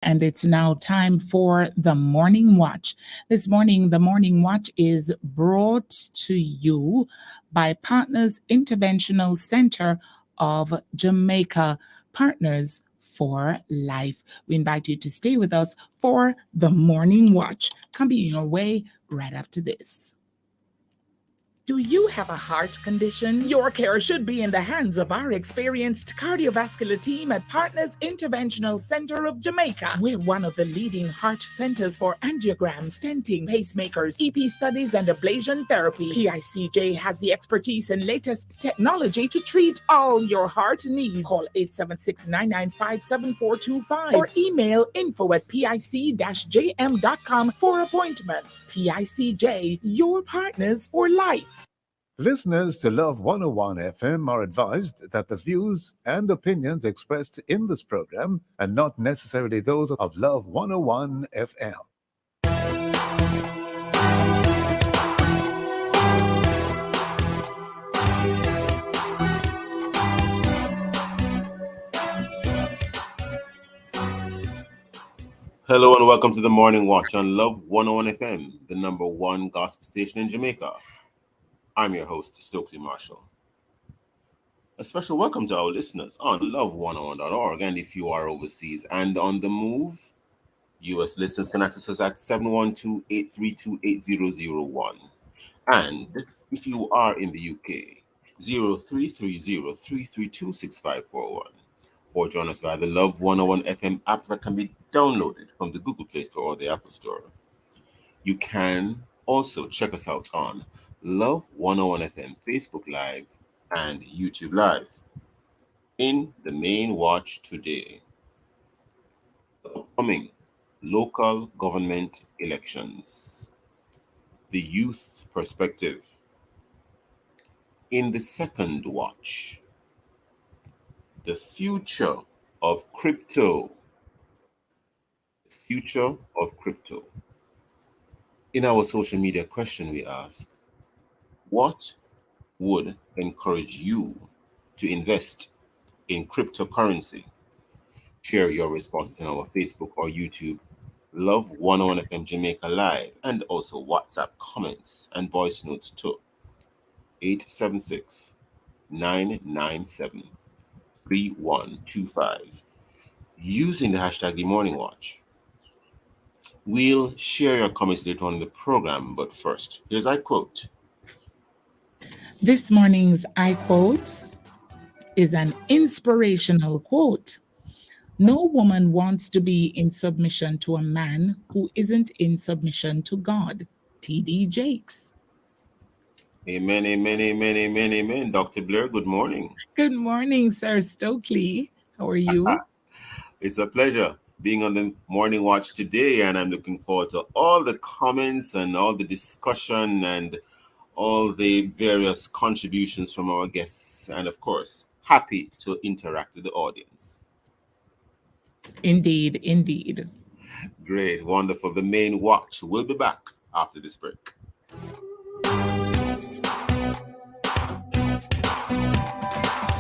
And it's now time for the Morning Watch. This morning, the Morning Watch is brought to you by Partners Interventional Center of Jamaica, Partners for Life. We invite you to stay with us for the Morning Watch. Coming your way right after this. Do you have a heart condition? Your care should be in the hands of our experienced cardiovascular team at Partners Interventional Center of Jamaica. We're one of the leading heart centers for angiogram, stenting, pacemakers, EP studies, and ablation therapy. PICJ has the expertise and latest technology to treat all your heart needs. Call 876-995-7425 or email info@pic-jm.com for appointments. PICJ, your partners for life. Listeners to Love 101 FM are advised that the views and opinions expressed in this program are not necessarily those of Love 101 FM. Hello and welcome to the Morning Watch on Love 101 FM, the number one gospel station in Jamaica. I'm your host, Stokeley Marshall. A special welcome to our listeners on love101.org, and if you are overseas and on the move, U.S. listeners can access us at 712-832-8001. And if you are in the UK, 0330-332-6541. Or join us via the Love 101 FM app that can be downloaded from the Google Play Store or the Apple Store. You can also check us out on Love 101 FM Facebook Live and YouTube Live. In the main watch today, the upcoming local government elections, the youth perspective. In the second watch, the future of crypto. The future of crypto. In our social media question, we ask, what would encourage you to invest in cryptocurrency? Share your responses on our Facebook or YouTube Love 101 FM Jamaica Live, and also WhatsApp comments and voice notes to 876-997-3125 using the hashtag The Morning Watch. We'll share your comments later on in the program, but first, here's I quote. This morning's I quote is an inspirational quote. No woman wants to be in submission to a man who isn't in submission to God. T.D. Jakes. Amen, amen, amen, amen, amen. Dr. Blair, good morning. Good morning, Sir Stokeley. How are you? It's a pleasure being on the Morning Watch today, and I'm looking forward to all the comments and all the discussion and all the various contributions from our guests, and of course, happy to interact with the audience. Indeed, indeed. Great, wonderful. The main watch will be back after this break.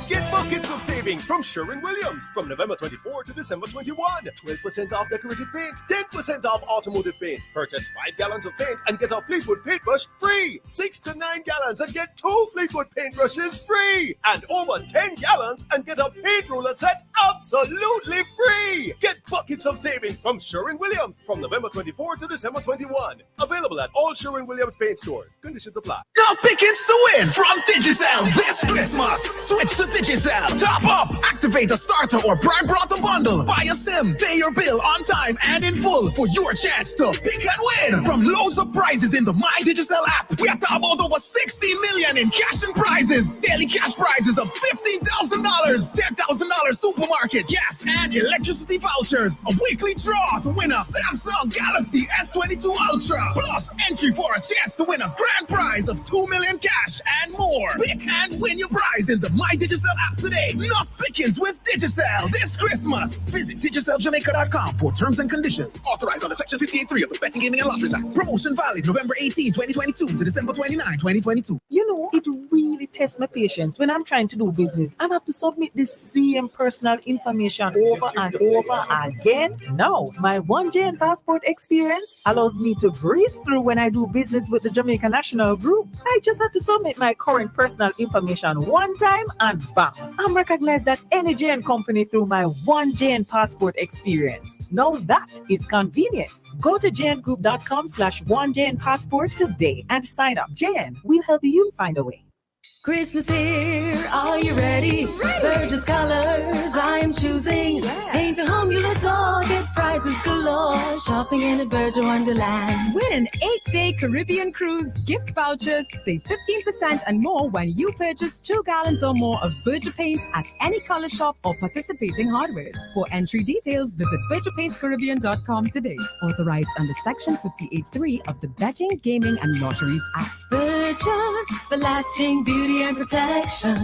Get buckets of savings from Sherwin-Williams from November 24 to December 21. 12% off decorative paint, 10% off automotive paint. Purchase 5 gallons of paint and get a Fleetwood paintbrush free. 6 to 9 gallons and get 2 Fleetwood paintbrushes free. And over 10 gallons and get a paint roller set absolutely free. Get buckets of savings from Sherwin-Williams from November 24 to December 21. Available at all Sherwin-Williams paint stores. Conditions apply. Enough pickings to win from Digicel this Christmas. Switch to Digicel. Top up, activate a starter or prime brought a bundle. Buy a SIM, pay your bill on time and in full for your chance to pick and win from loads of prizes in the My Digicel app. We are talking about over 60 million in cash and prizes. Daily cash prizes of $15,000, $10,000 supermarket, gas and electricity vouchers. A weekly draw to win a Samsung Galaxy S22 Ultra. Plus entry for a chance to win a grand prize of $2 million cash and more. Pick and win your prize in the My Digicel app today. Enough pickings with Digicel this Christmas. Visit DigicelJamaica.com for terms and conditions. Authorized under Section 58.3 of the Betting, Gaming and Lotteries Act. Promotion valid November 18, 2022 to December 29, 2022. You it really tests my patience when I'm trying to do business and have to submit the same personal information over and over again. Now, my 1JN passport experience allows me to breeze through when I do business with the Jamaica National Group. I just have to submit my current personal information one time and bam, I'm recognized at any JN company through my 1JN passport experience. Now that is convenience. Go to jngroup.com/1JN passport today and sign up. JN, we'll help you find a way. Christmas here, are you ready? Burgess colors I am choosing. Paint a home you'll adore, get prizes galore. Shopping in a Burgess Wonderland. Win an 8-day Caribbean cruise, gift vouchers, save 15% and more when you purchase 2 gallons or more of Burgess paints at any color shop or participating hardware. For entry details, visit BurgessPaintsCaribbean.com today. Authorized under Section 58.3 of the Betting, Gaming and Lotteries Act. Burgess, for lasting beauty and protection.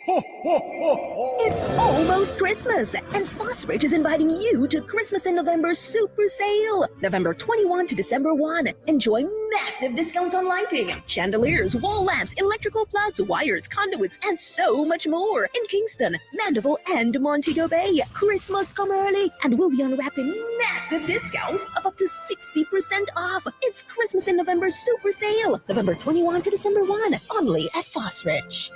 It's almost Christmas, and Phosphate is inviting you to Christmas in November Super Sale. November 21 to December 1. Enjoy massive discounts on lighting, chandeliers, wall lamps, electrical plugs, wires, conduits, and so much more in Kingston, Mandeville, and Montego Bay. Christmas come early, and we'll be unwrapping massive discounts of up to 60% off. It's Christmas in November Super Sale. November 21 to December 1. Only at Phosphate.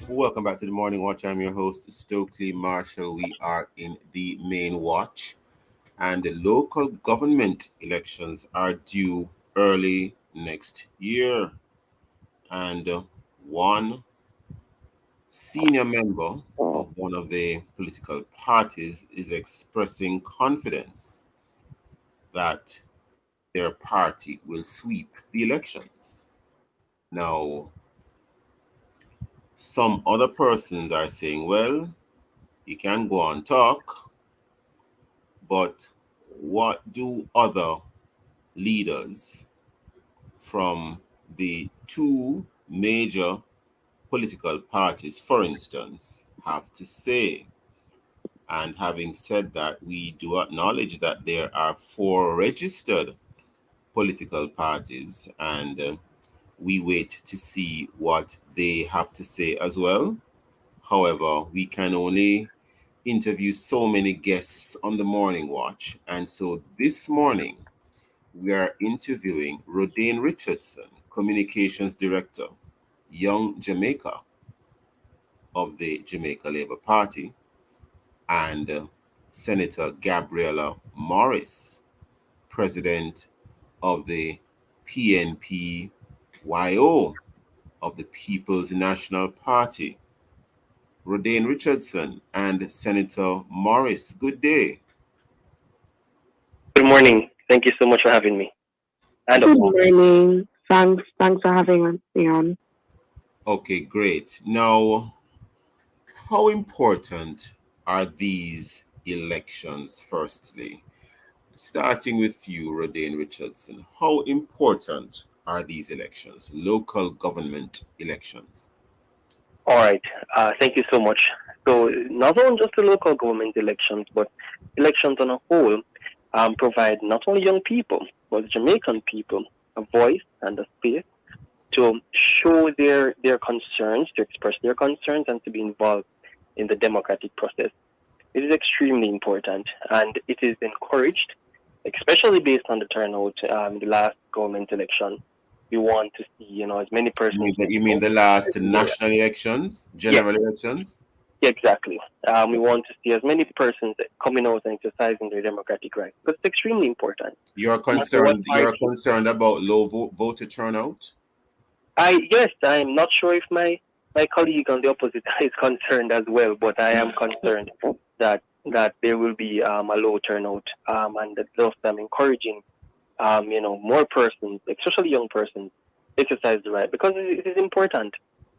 Welcome back to the Morning Watch. I'm your host, Stokeley Marshall. We are in the main watch, and the local government elections are due early next year. And one senior member of one of the political parties is expressing confidence that their party will sweep the elections. Now, some other persons are saying, well, you can go on talk, but what do other leaders from the two major political parties, for instance, have to say? And having said that, we do acknowledge that there are 4 registered political parties, and we wait to see what they have to say as well. However, we can only interview so many guests on the Morning Watch. And so this morning, we are interviewing Rodane Richardson, Communications Director, Young Jamaica of the Jamaica Labour Party, and Senator Gabriella Morris, President of the PNP-YO of the People's National Party. Rodane Richardson and Senator Morris, good day. Good morning. Thank you so much for having me. And good morning. Thanks for having me on. Okay, great. Now, how important are these elections, firstly? Starting with you, Rodane Richardson, how important are these elections, local government elections? All right. Thank you so much. So not only just the local government elections, but elections on a whole provide not only young people, but Jamaican people a voice and a space to show their concerns, to express their concerns, and to be involved in the democratic process. It is extremely important, and it is encouraged, especially based on the turnout in the last government election. We want to see, as many persons. You mean the last national elections, general elections? Yeah, exactly. We want to see as many persons coming out and exercising their democratic rights, because it's extremely important. You're concerned. You're concerned about low voter turnout. Yes, I'm not sure if my colleague on the opposite side is concerned as well, but I am concerned that there will be a low turnout, and that thus I'm encouraging more persons, especially young persons, exercise the right, because it is important.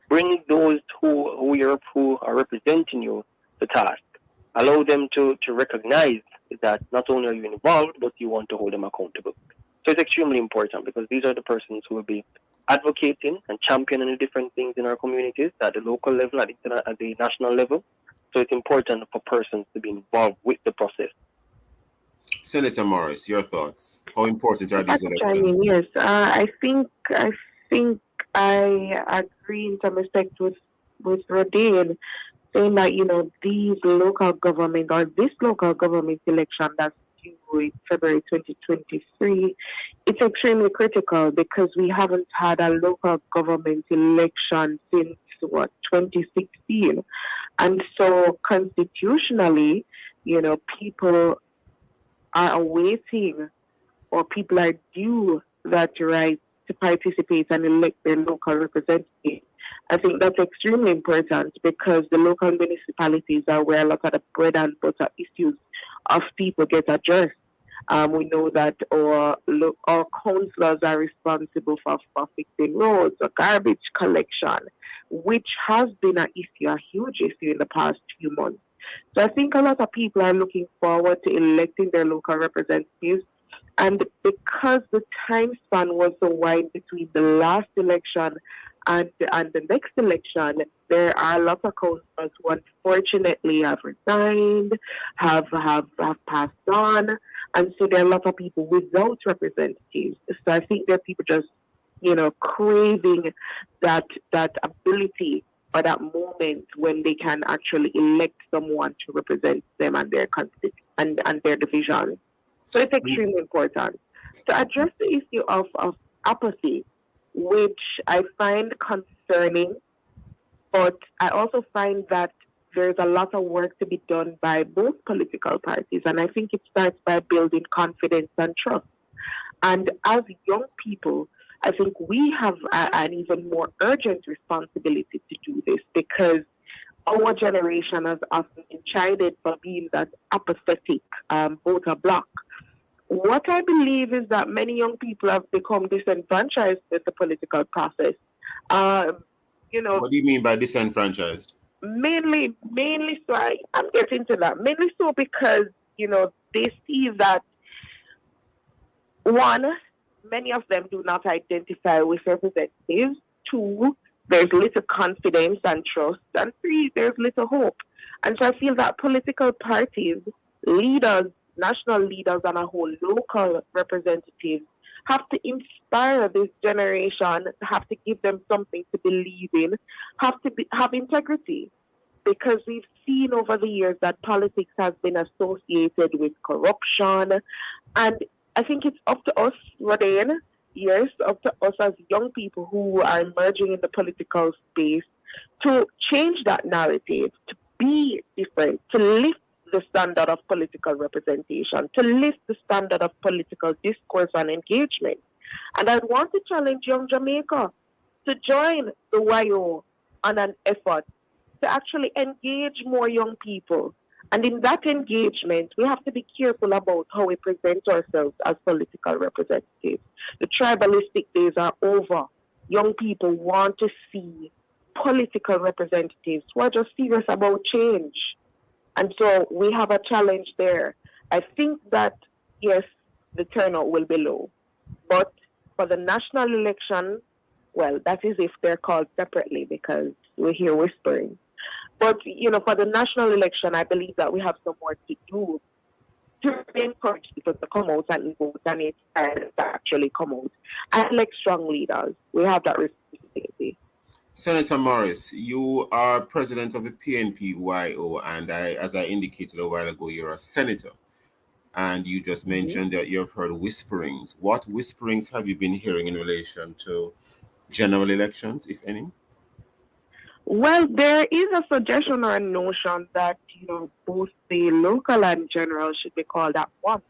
Bring those who are representing you to task. Allow them to recognize that not only are you involved, but you want to hold them accountable. So it's extremely important, because these are the persons who will be advocating and championing the different things in our communities at the local level, at the national level. So it's important for persons to be involved with the process. Senator Morris, your thoughts? How important are these elections? Yes, I think I agree in some respect with Rodin, saying that these local government or this local government election that's due in February 2023, it's extremely critical because we haven't had a local government election since 2016, and so constitutionally, people are awaiting or people are due that right to participate and elect their local representatives. I think that's extremely important because the local municipalities are where a lot of the bread and butter issues of people get addressed. We know that our councillors are responsible for fixing roads or garbage collection, which has been an issue, a huge issue in the past few months. So I think a lot of people are looking forward to electing their local representatives. And because the time span was so wide between the last election and the next election, there are a lot of councillors who unfortunately have resigned, have passed on, and so there are a lot of people without representatives. So I think there are people just, craving that ability or that moment when they can actually elect someone to represent them and their and their division. So it's extremely important to address the issue of apathy, which I find concerning, but I also find that there's a lot of work to be done by both political parties, and I think it starts by building confidence and trust. And as young people, I think we have an even more urgent responsibility to do this because our generation has often been chided for being that apathetic voter bloc. What I believe is that many young people have become disenfranchised with the political process. What do you mean by disenfranchised? Mainly so I'm getting to that. Mainly so because, they see that, one, many of them do not identify with representatives. Two, there's little confidence and trust. And three, there's little hope. And so I feel that political parties, leaders, national leaders, and a whole local representatives have to inspire this generation, have to give them something to believe in, have integrity. Because we've seen over the years that politics has been associated with corruption. And I think it's up to us, Rodin, up to us as young people who are emerging in the political space to change that narrative, to be different, to lift the standard of political representation, to lift the standard of political discourse and engagement. And I want to challenge young Jamaica to join the YO on an effort to actually engage more young people. And in that engagement, we have to be careful about how we present ourselves as political representatives. The tribalistic days are over. Young people want to see political representatives who are just serious about change. And so we have a challenge there. I think that, yes, the turnout will be low. But for the national election, well, that is if they're called separately because we hear whispering. But, for the national election, I believe that we have some work to do to encourage people to come out and vote and it's to actually come out and elect strong leaders. We have that responsibility. Senator Morris, you are president of the PNP-YO, and as I indicated a while ago, you're a senator. And you just mentioned that you've heard whisperings. What whisperings have you been hearing in relation to general elections, if any? Well, there is a suggestion or a notion that, both the local and general should be called at once.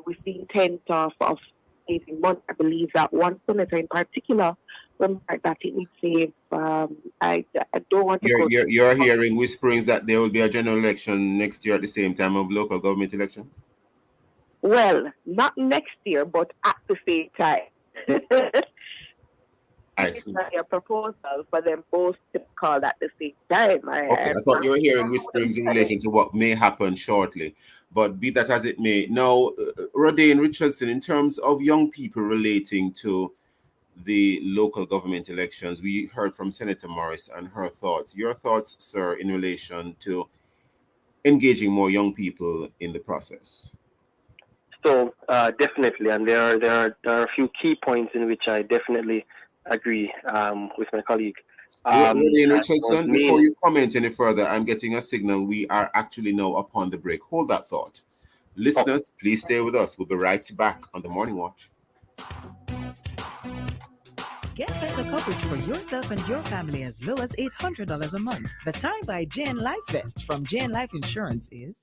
We've seen 10th of 18 months. I believe that one senator in particular remarked that it would save. I don't want to You're hearing whisperings that there will be a general election next year at the same time of local government elections? Well, not next year, but at the same time. I see. It's not a proposal for them both to call at the same time. I thought you were hearing whisperings in relation to what may happen shortly, but be that as it may. Now, Rodin Richardson, in terms of young people relating to the local government elections. We heard from Senator Morris and her thoughts. Your thoughts, sir, in relation to engaging more young people in the process? So definitely, and there are a few key points in which I definitely agree with my colleague. Rodney That was Richardson, before you comment any further, I'm getting a signal we are actually now upon the break. Hold that thought. Listeners, please stay with us. We'll be right back on the Morning Watch. Get better coverage for yourself and your family as low as $800 a month. The time by Jan Life Vest from Jan Life Insurance is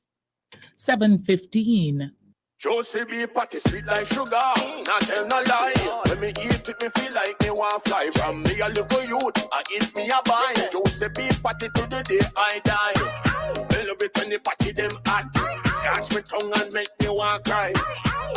7:15. Josie be patty sweet like sugar, not tell no lie. When me eat it, me feel like me want fly. From me a little youth, I eat me a buy. Josie be patty to the day I die. Me love it when the patty them hot. Scratch me tongue and make me want cry.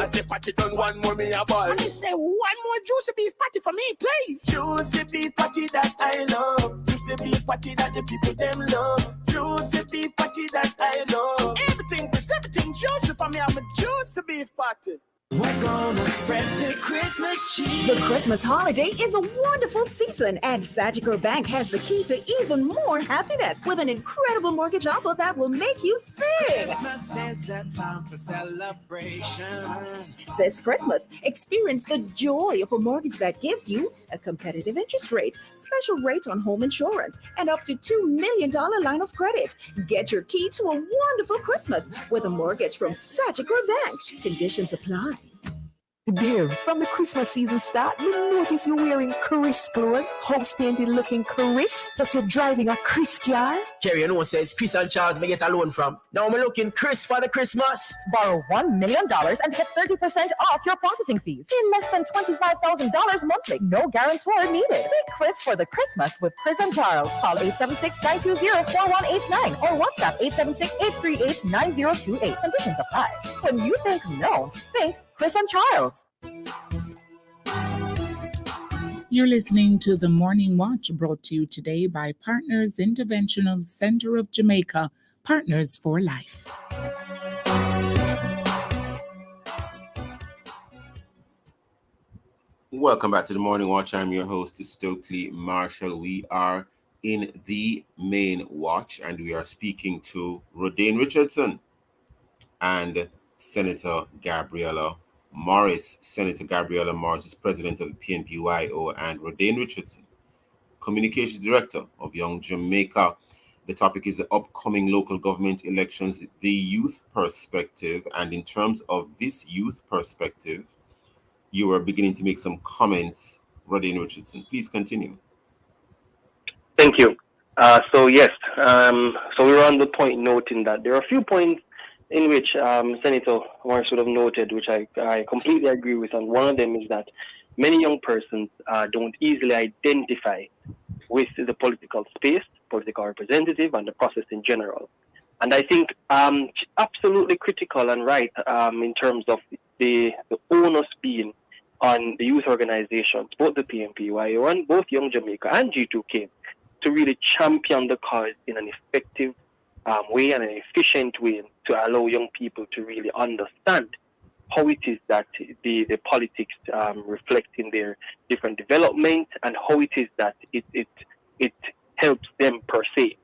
As the patty done one more me a buy. What you say? One more juicy beef patty for me, please. Juicy beef patty that I love. Juicy beef patty that the people them love. Juicy beef patty that I love. Everything juicy for me. I'm a juicy beef patty. We're gonna spread the Christmas cheese. The Christmas holiday is a wonderful season, and Sagicor Bank has the key to even more happiness with an incredible mortgage offer that will make you sing. Christmas is a time for celebration. This Christmas, experience the joy of a mortgage that gives you a competitive interest rate, special rates on home insurance, and up to $2 million line of credit. Get your key to a wonderful Christmas with a mortgage from Sagicor Bank. Conditions apply. Dear, from the Christmas season start, we notice you wearing Chris clothes, house painted looking Chris, plus you're driving a Chris car. Kerry, you know, says Chris and Charles may get a loan from. Now I'm looking Chris for the Christmas. Borrow $1 million and get 30% off your processing fees in less than $25,000 monthly. No guarantor needed. Be Chris for the Christmas with Chris and Charles. Call 876-920-4189 or WhatsApp 876-838-9028. Conditions apply. When you think loans, think Chris and Charles. You're listening to the Morning Watch, brought to you today by Partners Interventional Center of Jamaica, Partners for Life. Welcome back to the Morning Watch. I'm your host, Stokeley Marshall. We are in the main watch, and we are speaking to Rodane Richardson and Senator Gabriella Morris. Senator Gabriella Morris is president of the PNPYO, and Rodane Richardson, communications director of Young Jamaica. The topic is the upcoming local government elections, the youth perspective. And in terms of this youth perspective, you were beginning to make some comments, Rodane Richardson. Please continue. Thank you. So we were on the point noting that there are a few points in which Senator Morris would have noted, which I completely agree with. And one of them is that many young persons don't easily identify with the political space, political representative, and the process in general. And I think absolutely critical and right in terms of the onus being on the youth organizations, both the PNPYO and both Young Jamaica and G2K, to really champion the cause in an effective way and an efficient way to allow young people to really understand how it is that the politics reflect in their different development and how it is that it helps them per se.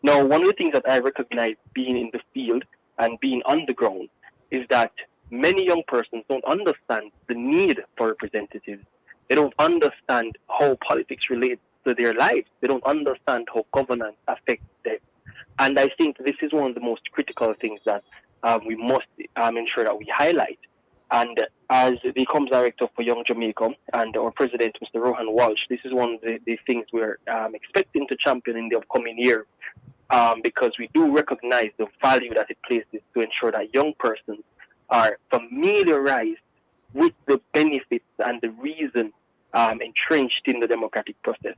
Now, one of the things that I recognize being in the field and being on the ground is that many young persons don't understand the need for representatives. They don't understand how politics relates to their lives. They don't understand how governance affects them. And I think this is one of the most critical things that we must ensure that we highlight. And as the comms director for Young Jamaica and our president, Mr. Rohan Walsh, this is one of the things we're expecting to champion in the upcoming year, because we do recognize the value that it places to ensure that young persons are familiarized with the benefits and the reason entrenched in the democratic process.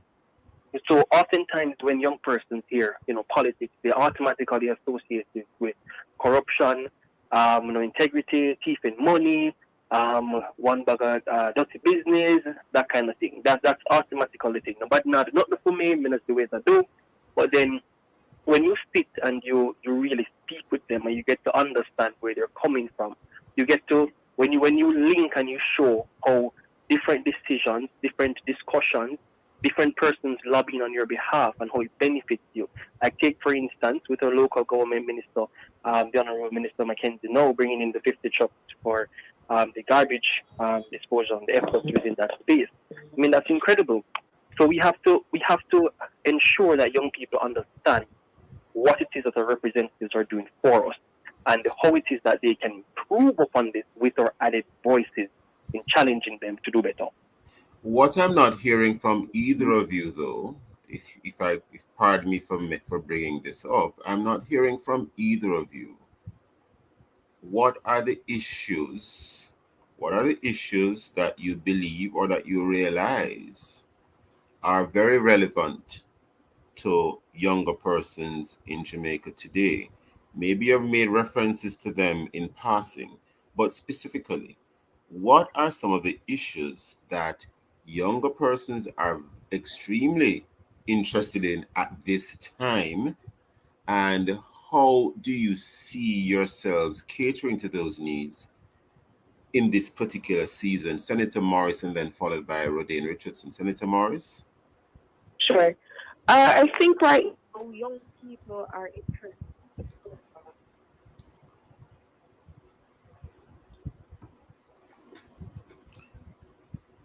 So oftentimes when young persons hear, politics, they automatically associate it with corruption, integrity, thief and money, one bag of dirty business, that kind of thing. That's automatically the thing. But not for me, that's the way I do. But then when you sit and you really speak with them and you get to understand where they're coming from, you get to, when you link and you show how different decisions, different discussions, different persons lobbying on your behalf and how it benefits you. I take, for instance, with our local government minister, the Honourable Minister Mackenzie, now bringing in the 50 trucks for the garbage disposal and the efforts within that space. I mean, that's incredible. So we have to ensure that young people understand what it is that our representatives are doing for us and how it is that they can improve upon this with our added voices in challenging them to do better. What I'm not hearing from either of you, though, if pardon me for bringing this up, I'm not hearing from either of you. What are the issues? What are the issues that you believe or that you realize are very relevant to younger persons in Jamaica today? Maybe you've made references to them in passing, but specifically, what are some of the issues that younger persons are extremely interested in at this time, and how do you see yourselves catering to those needs in this particular season? Senator Morris, and then followed by Rodane Richardson. Senator Morris? Sure. I think right now young people are interested.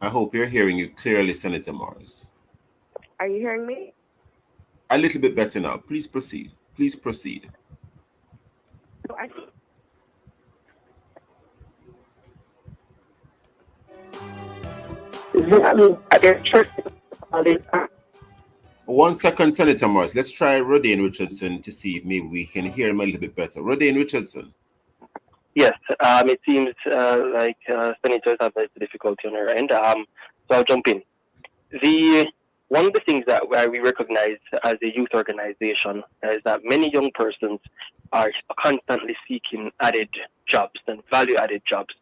I hope you're hearing you clearly, Senator Morris. Are you hearing me? A little bit better now. Please proceed. Please proceed. So I think they're interested about it. 1 second, Senator Morris. Let's try Rodane Richardson to see if maybe we can hear him a little bit better. Rodane Richardson. Yes, it seems like senators have a difficulty on her end. So I'll jump in. One of the things that we recognize as a youth organization is that many young persons are constantly seeking added jobs and value-added jobs.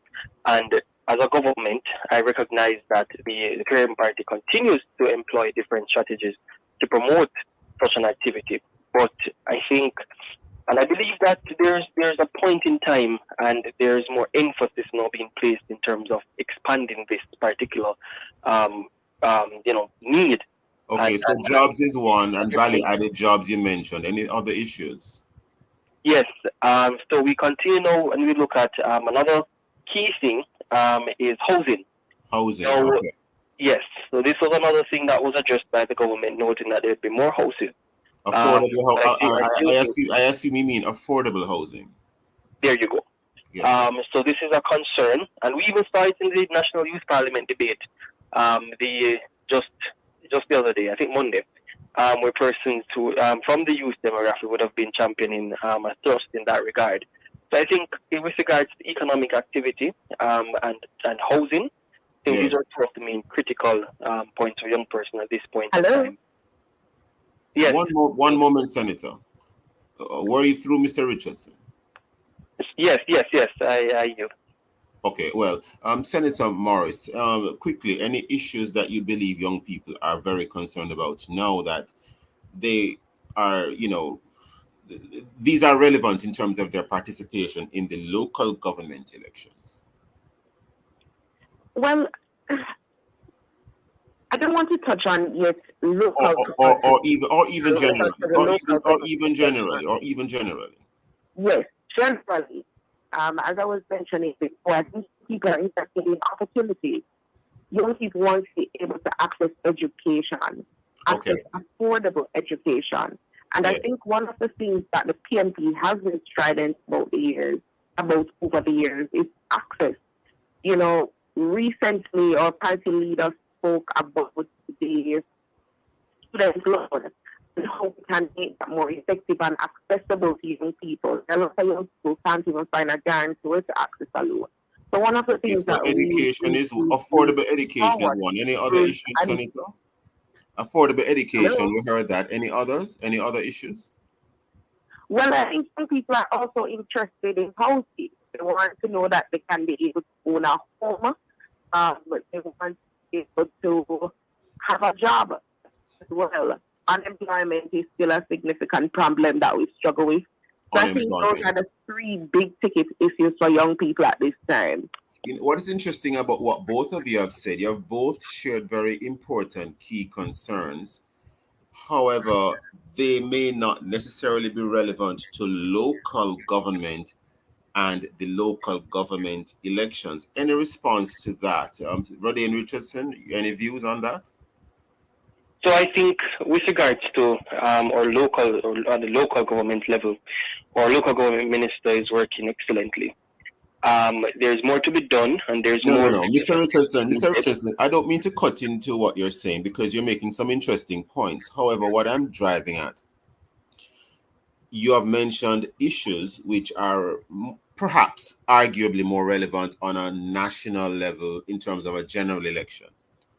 And as a government, I recognize that the Korean Party continues to employ different strategies to promote such an activity. But I think, and I believe that there's a point in time and there's more emphasis now being placed in terms of expanding this particular need. Okay, so jobs is one, and value-added jobs you mentioned. Any other issues? Yes. So we continue now, and we look at another key thing is housing. Housing. So, okay. Yes. So this was another thing that was addressed by the government, noting that there'd be more housing. Affordable. I assume you mean affordable housing. There you go. Yes. So this is a concern, and we even saw it in the National Youth Parliament debate. Just the other day, I think Monday, where persons who from the youth demographic would have been championing a thrust in that regard. So I think with regards to economic activity and housing, I think these are two of the main critical points for young person at this point in time. Yes. One moment, Senator. Were you through, Mr. Richardson? Yes, I yield. Okay, well, Senator Morris, quickly, any issues that you believe young people are very concerned about now that they are, these are relevant in terms of their participation in the local government elections? Well, I don't want to touch on yet local or even generally. Yes, generally. As I was mentioning before, I think people are interested in opportunities. Young people want to be able to access education, access affordable education. And I think one of the things that the PNP has been strident over the years is access. Recently our party leader spoke about the student loan and how we can make that more effective and accessible to young people. A lot of young people can't even find a guarantor to access a loan. So one of the things that education is affordable education is one. Any other issues, Senator? Affordable education, we heard that. Any others? Any other issues? Well, I think some people are also interested in housing. They want to know that they can be able to own a home, but they want to be able to have a job as well. Unemployment is still a significant problem that we struggle with. So I think those are the three big ticket issues for young people at this time. What is interesting about what both of you have said, you have both shared very important key concerns. However, they may not necessarily be relevant to local government and the local government elections. Any response to that? Rodney and Richardson, any views on that? So I think with regards to our local or on the local government level, our local government minister is working excellently. There's more to be done, and there's No, more. Mr. Richardson, I don't mean to cut into what you're saying because you're making some interesting points. However, what I'm driving at, you have mentioned issues which are perhaps arguably more relevant on a national level in terms of a general election.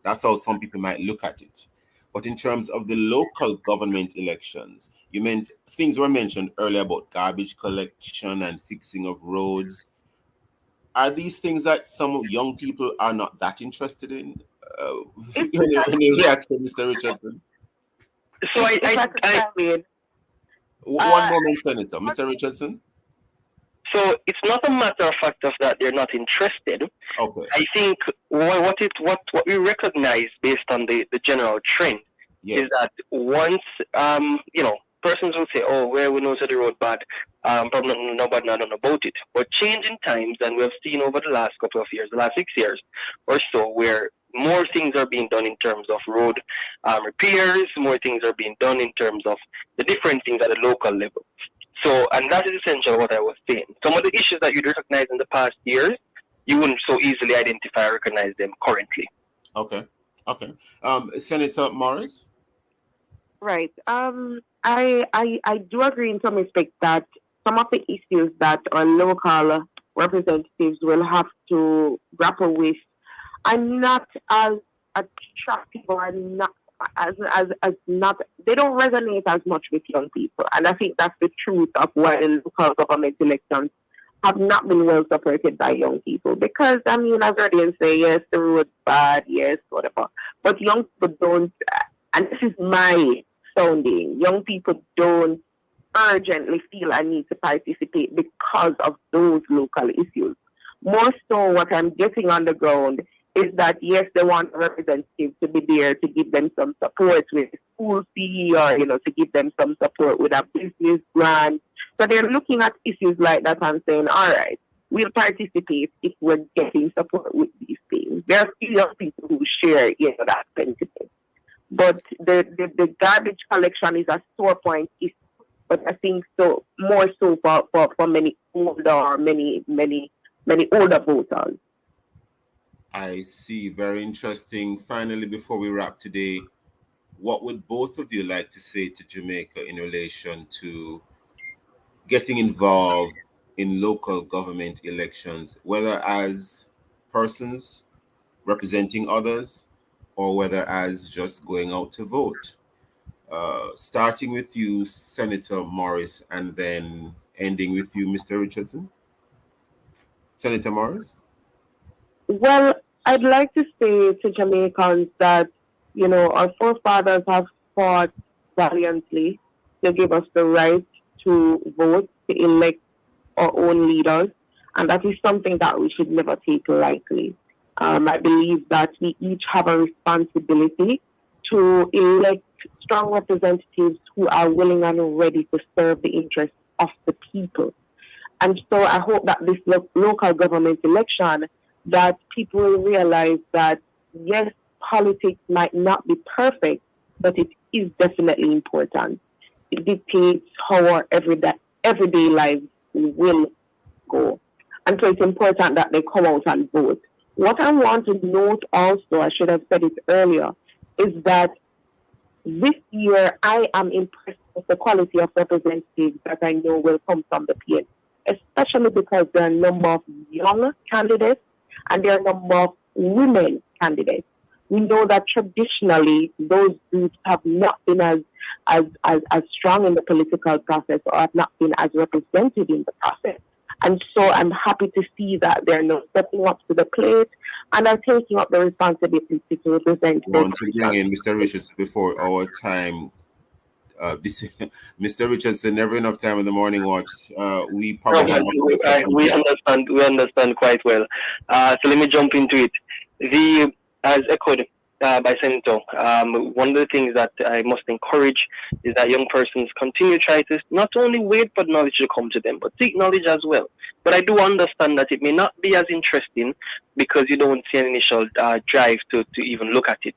That's how some people might look at it. But in terms of the local government elections, things were mentioned earlier about garbage collection and fixing of roads. Are these things that some young people are not that interested in? Any reaction, Mr. Richardson? So one moment, Senator. Mr. Richardson? So it's not a matter of fact of that they're not interested. Okay. I think what we recognize based on the general trend is that once persons will say, "Oh, where we know the road bad," probably nobody not know about it. But changing times, and we have seen over the last couple of years, the last 6 years or so, where more things are being done in terms of road repairs, more things are being done in terms of the different things at the local level. So, and that is essentially what I was saying. Some of the issues that you'd recognize in the past years, you wouldn't so easily identify or recognize them currently. Okay. Senator Morris? Right. I do agree in some respect that some of the issues that our local representatives will have to grapple with are not as attractive or not as not, they don't resonate as much with young people. And I think that's the truth of why the local government elections have not been well supported by young people. Because, I mean, as Radian say, yes, the road's bad, yes, whatever. But young people don't, and this is my sounding, young people don't urgently feel a need to participate because of those local issues. More so what I'm getting on the ground is that, yes, they want a representative to be there to give them some support with school fee or, to give them some support with a business grant. So they're looking at issues like that and saying, all right, we'll participate if we're getting support with these things. There are still young people who share, that sentiment. But the garbage collection is a sore point issue. But I think so more so for many older voters. I see. Very interesting. Finally, before we wrap today, what would both of you like to say to Jamaica in relation to getting involved in local government elections, whether as persons representing others or whether as just going out to vote? Starting with you, Senator Morris, and then ending with you, Mr. Richardson. Senator Morris? Well, I'd like to say to Jamaicans that, our forefathers have fought valiantly to give us the right to vote, to elect our own leaders, and that is something that we should never take lightly. I believe that we each have a responsibility to elect strong representatives who are willing and ready to serve the interests of the people. And so I hope that this local government election, that people will realize that, yes, politics might not be perfect, but it is definitely important. It dictates how our everyday lives will go. And so it's important that they come out and vote. What I want to note also, I should have said it earlier, is that this year I am impressed with the quality of representatives that I know will come from the PN, especially because there are a number of young candidates and there are a number of women candidates. We know that traditionally those groups have not been as strong in the political process or have not been as represented in the process. And so I'm happy to see that they're now stepping up to the plate and are taking up the responsibility to represent. I want to bring in Mr. Richards before our time this Mr. Richardson, never enough time in the morning watch. We No, probably have we understand quite well. So let me jump into it. The as echoed by Senator, one of the things that I must encourage is that young persons continue to try to not only wait for knowledge to come to them, but seek knowledge as well. But I do understand that it may not be as interesting because you don't see an initial drive to even look at it.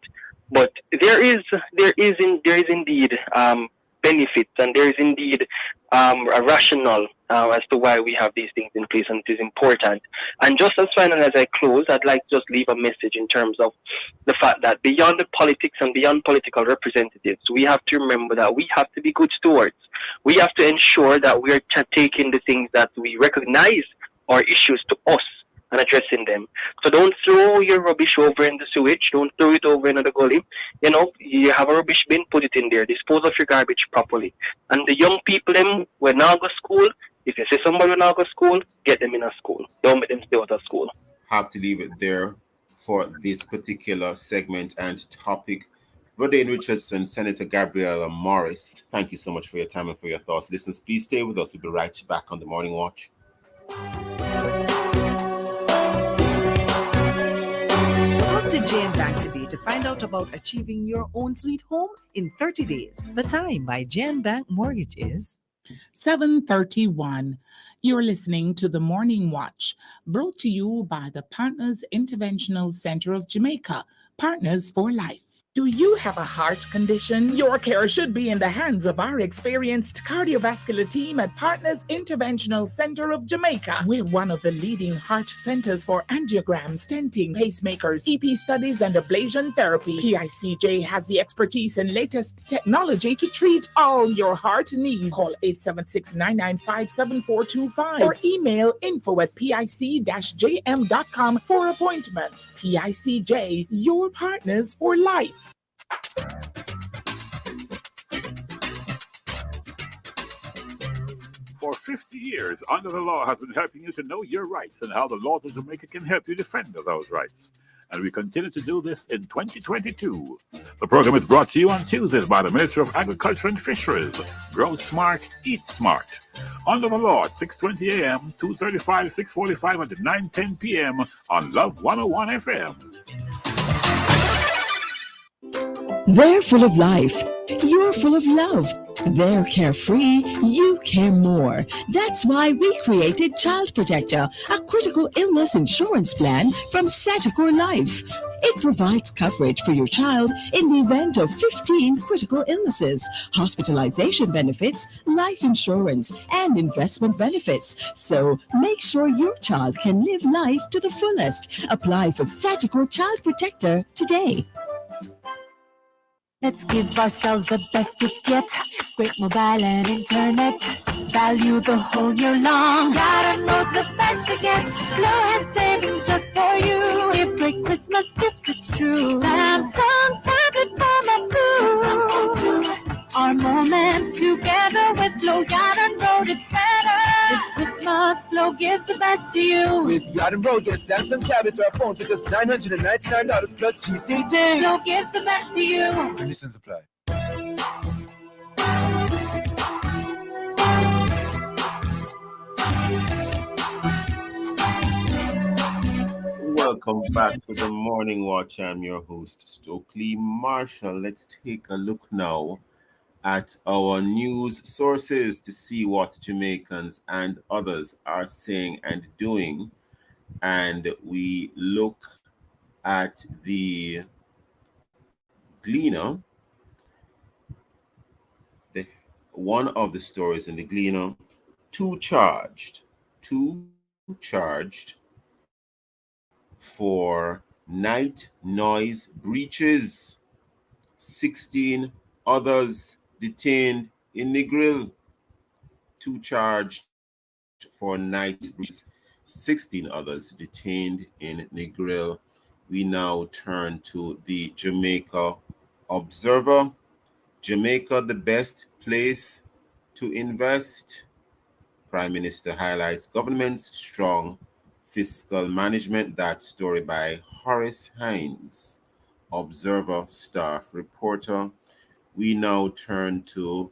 But there is indeed benefits, and there is indeed a rationale as to why we have these things in place, and it is important. And just as final as I close, I'd like to just leave a message in terms of the fact that beyond the politics and beyond political representatives, we have to remember that we have to be good stewards. We have to ensure that we are taking the things that we recognize are issues to us and addressing them. So don't throw your rubbish over in the sewage. Don't throw it over in the gully. You know, you have a rubbish bin, put it in there. Dispose of your garbage properly. And the young people, them, when now go school, if you see somebody when now go school, get them in a school. Don't make them stay out of school. have to leave it there for this particular segment and topic. Rodane Richardson, Senator Gabriella Morris, thank you so much for your time and for your thoughts. Listeners, please stay with us. We'll be right back on the Morning Watch. Talk to Jane Bank today to find out about achieving your own sweet home in 30 days. The time by Jane Bank Mortgage is 7:31. You're listening to the Morning Watch, brought to you by the Partners Interventional Center of Jamaica, Partners for Life. Do you have a heart condition? Your care should be in the hands of our experienced cardiovascular team at Partners Interventional Center of Jamaica. We're one of the leading heart centers for angiogram, stenting, pacemakers, EP studies, and ablation therapy. PICJ has the expertise and latest technology to treat all your heart needs. Call 876-995-7425 or email info@pic-jm.com for appointments. PICJ, your partners for life. For 50 years, Under the Law has been helping you to know your rights and how the law of Jamaica can help you defend those rights. And we continue to do this in 2022. The program is brought to you on Tuesdays by the Ministry of Agriculture and Fisheries. Grow smart, eat smart. Under the Law at 6:20 a.m., 2:35, 6:45, and 9:10 p.m. on Love 101 FM. They're full of life. You're full of love. They're carefree. You care more. That's why we created Child Protector, a critical illness insurance plan from Sagicor Life. It provides coverage for your child in the event of 15 critical illnesses, hospitalization benefits, life insurance, and investment benefits. So make sure your child can live life to the fullest. Apply for Sagicor Child Protector today. Let's give ourselves the best gift yet. Great mobile and internet. Value the whole year long. Gotta know the best to get. Flow has savings just for you. Give great Christmas gifts, it's true. Samsung tablet for my boo. Our moments together with Flow. Gotta know it's better. This Christmas, Flow gives the best to you. With Yard and Road, get a Samsung tablet or a phone for just $999 plus GCT. Flow gives the best to you. Conditions apply. Welcome back to the Morning Watch. I'm your host, Stokeley Marshall. Let's take a look now at our news sources to see what Jamaicans and others are saying and doing. And we look at the Gleaner. One of the stories in the Gleaner, two charged for night noise breaches. 16 others detained in Negril. Two charged for night breaches. 16 others detained in Negril. We now turn to the Jamaica Observer. Jamaica, the best place to invest. Prime Minister highlights government's strong fiscal management. That story by Horace Hines, Observer staff reporter. we now turn to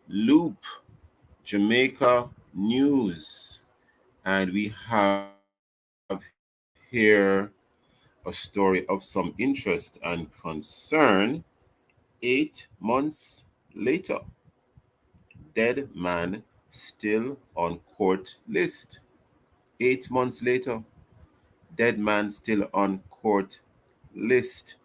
Loop, Jamaica News. And we have here a story of some interest and concern. 8 months later, dead man still on court list. 8 months later, dead man still on court list.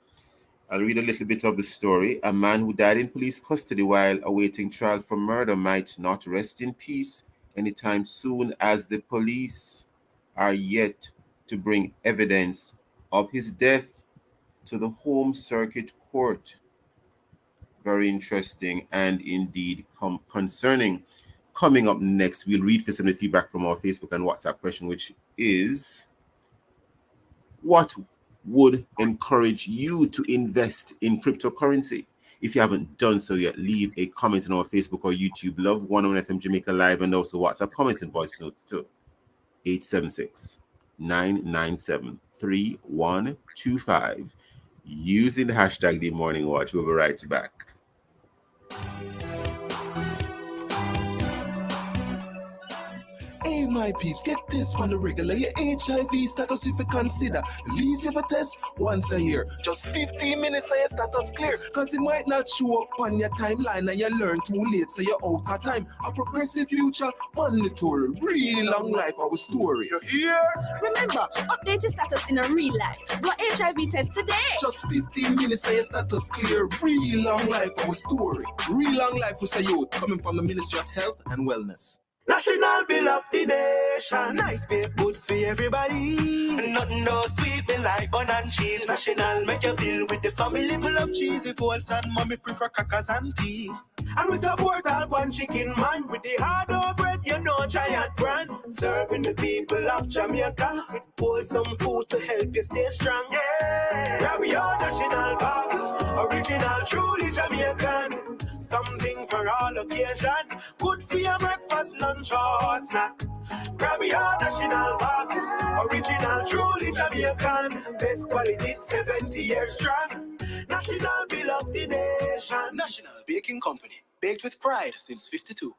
I'll read a little bit of the story. A man who died in police custody while awaiting trial for murder might not rest in peace anytime soon, as the police are yet to bring evidence of his death to the Home Circuit Court. Very interesting and indeed concerning. Coming up next, we'll read for some of the feedback from our Facebook and WhatsApp question, which is, what would encourage you to invest in cryptocurrency? If you haven't done so yet, leave a comment on our Facebook or YouTube. Love 101 FM Jamaica Live, and also WhatsApp comments and voice notes too. 876-997-3125. Using the hashtag The Morning Watch. We'll be right back. Hey, my peeps, get this on the regular. Your HIV status, if you consider, least of a test once a year. Just 15 minutes and your status clear. Cause it might not show up on your timeline and you learn too late, so you're out of time. A progressive future, mandatory. Really long life, our story. You hear? Remember, update your status in a real life. Do a HIV test today. Just 15 minutes and your status clear. Really long life, our story. Real long life with a youth coming from the Ministry of Health and Wellness. National build up the nation. Nice baked goods for everybody. Nothing no sweet me like bun and cheese. National make your bill with the family full of cheese. If olds and mommy prefer crackers and tea. And we support all one chicken man. With the hard bread, you know, giant brand. Serving the people of Jamaica. With wholesome food to help you stay strong. Yeah, grab your national bag. Original, truly Jamaican. Something for all occasion. Good for your breakfast, lunch or snack. Grab your national bag. Original, truly Jamaican. Best quality, 70 years strong. National build up the nation. National Baking Company. Baked with pride since 52.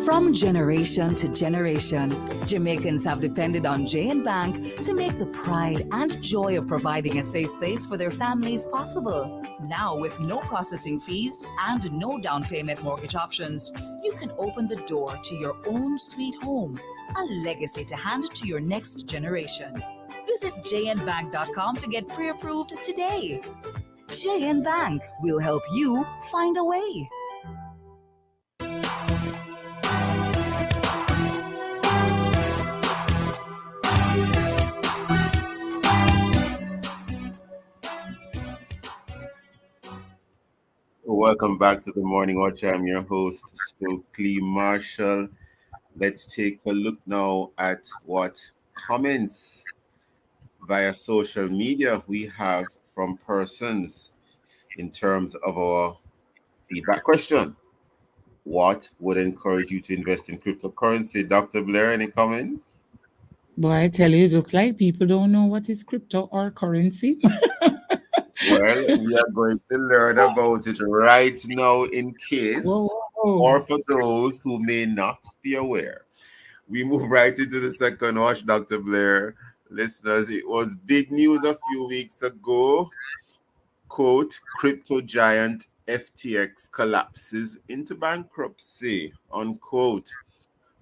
From generation to generation, Jamaicans have depended on J&B Bank to make the pride and joy of providing a safe place for their families possible. Now, with no processing fees and no down payment mortgage options, you can open the door to your own sweet home, a legacy to hand to your next generation. Visit jnbank.com to get pre-approved today. J&B Bank will help you find a way. Welcome back to the Morning Watch. I'm your host, Stokeley Marshall. Let's take a look now at what comments via social media we have from persons in terms of our feedback question. What would encourage you to invest in cryptocurrency? Dr. Blair, any comments? Boy, I tell you, it looks like people don't know what is crypto or currency. Well, we are going to learn about it right now in case, or for those who may not be aware. We move right into the second watch, Dr. Blair. Listeners, it was big news a few weeks ago. Quote, crypto giant FTX collapses into bankruptcy, unquote.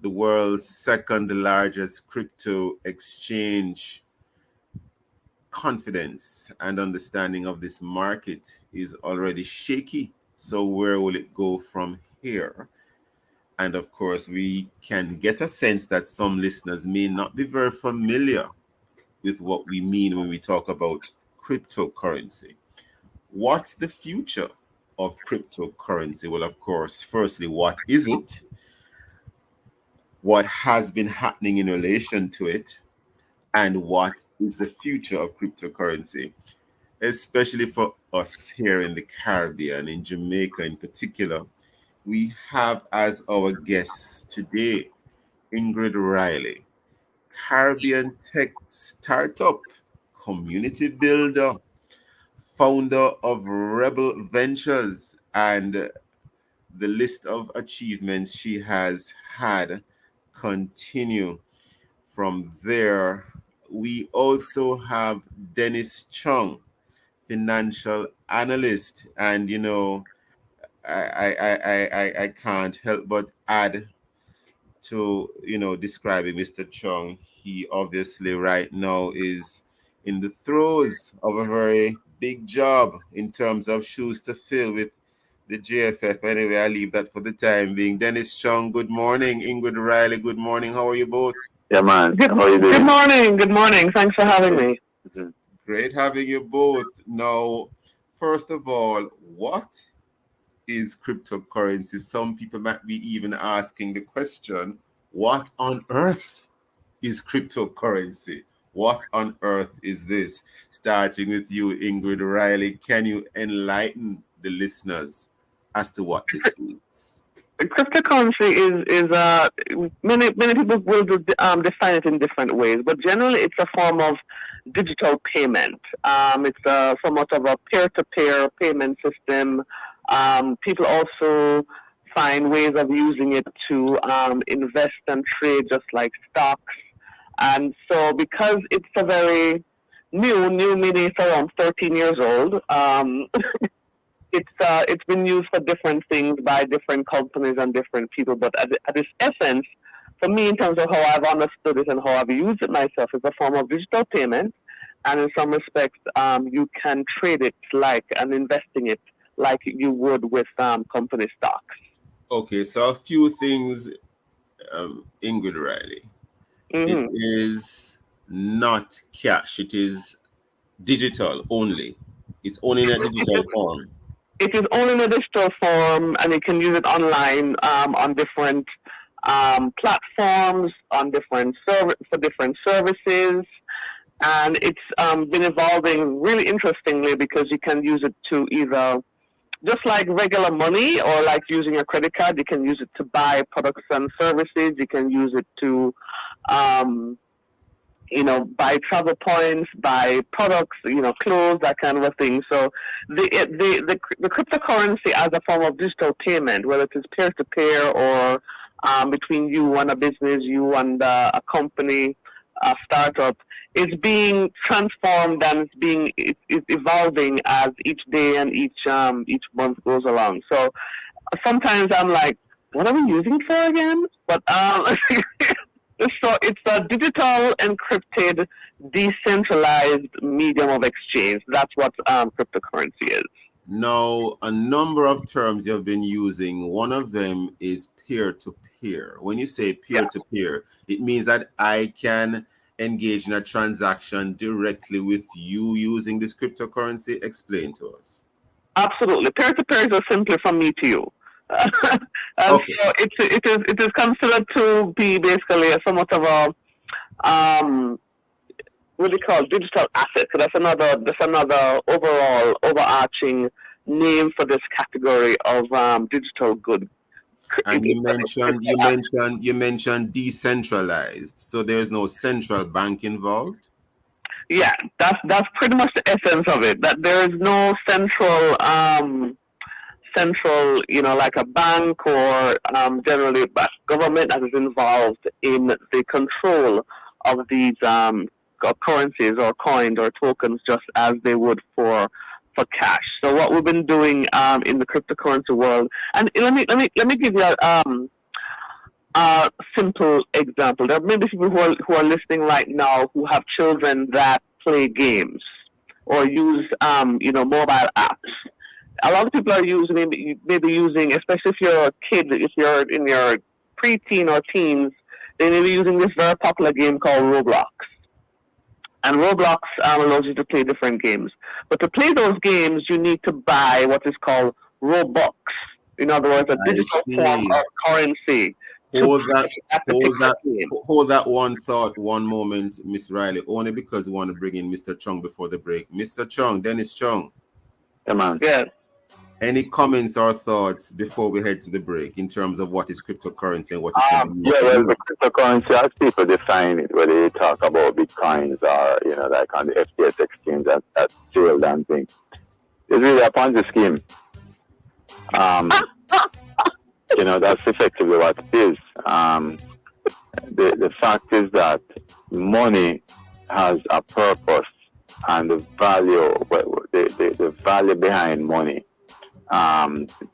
The world's second largest crypto exchange. Confidence and understanding of this market is already shaky. So where will it go from here? And of course, we can get a sense that some listeners may not be very familiar with what we mean when we talk about cryptocurrency. What's the future of cryptocurrency? Well, of course, firstly, what is it? What has been happening in relation to it? And what is the future of cryptocurrency, especially for us here in the Caribbean, in Jamaica in particular? We have as our guests today Ingrid Riley, Caribbean tech startup, community builder, founder of Rebel Ventures, and the list of achievements she has had continue. From there, we also have Dennis Chung, financial analyst, and I can't help but add to describing Mr. Chung. He obviously right now is in the throes of a very big job in terms of shoes to fill with the JFF. Anyway, I leave that for the time being. Dennis Chung, good morning. Ingrid Riley, good morning. How are you both? Yeah, man. Good, How are you doing? good morning. Good morning. Thanks for having me. Great having you both. Now, first of all, what is cryptocurrency? Some people might be even asking the question, what on earth is cryptocurrency? What on earth is this? Starting with you, Ingrid Riley, can you enlighten the listeners as to what this is? Cryptocurrency is many people will define it in different ways, but generally it's a form of digital payment. It's somewhat of a peer-to-peer payment system. People also find ways of using it to invest and trade, just like stocks. And so, because it's a very new meaning it's around 13 years old. It's been used for different things by different companies and different people. But at its essence, for me, in terms of how I've understood it and how I've used it myself, it's a form of digital payment. And in some respects, you can trade it and investing it like you would with company stocks. Okay, so a few things, Ingrid Riley. Mm-hmm. It is not cash. It is digital only. It's only in a digital form. It is only in a digital form, and you can use it online on different platforms, on different for different services. And it's been evolving really interestingly because you can use it to either, just like regular money or like using a credit card, you can use it to buy products and services. You can use it to, buy travel points, buy products, clothes, that kind of a thing. So the cryptocurrency as a form of digital payment, whether it is peer-to-peer or between you and a business, you and a company, a startup, is being transformed and it's evolving as each day and each month goes along. So sometimes I'm like, what are we using it for again? But so it's a digital, encrypted, decentralized medium of exchange. That's what cryptocurrency is. Now, a number of terms you've been using. One of them is peer-to-peer. When you say peer-to-peer, it means that I can engage in a transaction directly with you using this cryptocurrency. Explain to us. Absolutely. Peer-to-peer is simply from me to you. Okay. So it is considered to be basically somewhat of a what do you call digital asset. So that's another overall overarching name for this category of digital good. And you mentioned decentralized. So there's no central bank involved? Yeah, that's pretty much the essence of it. That there is no central, like a bank or generally government that is involved in the control of these currencies or coins or tokens, just as they would for cash. So what we've been doing in the cryptocurrency world, and let me give you a simple example. There may be people who are listening right now who have children that play games or use mobile apps. A lot of people are maybe using, especially if you're a kid, if you're in your preteen or teens, they may be using this very popular game called Roblox. And Roblox allows you to play different games. But to play those games, you need to buy what is called Robux. In other words, a digital form of currency. Hold that one thought, one moment, Miss Riley, only because we want to bring in Mr. Chung before the break. Mr. Chung, Dennis Chung. Come on. Yeah. Any comments or thoughts before we head to the break in terms of what is cryptocurrency and what it can be? The cryptocurrency, as people define it, whether they talk about bitcoins or, like on the FTX exchange, that's failed and things. really a Ponzi scheme. That's effectively what it is. The fact is that money has a purpose, and the value, the value behind money,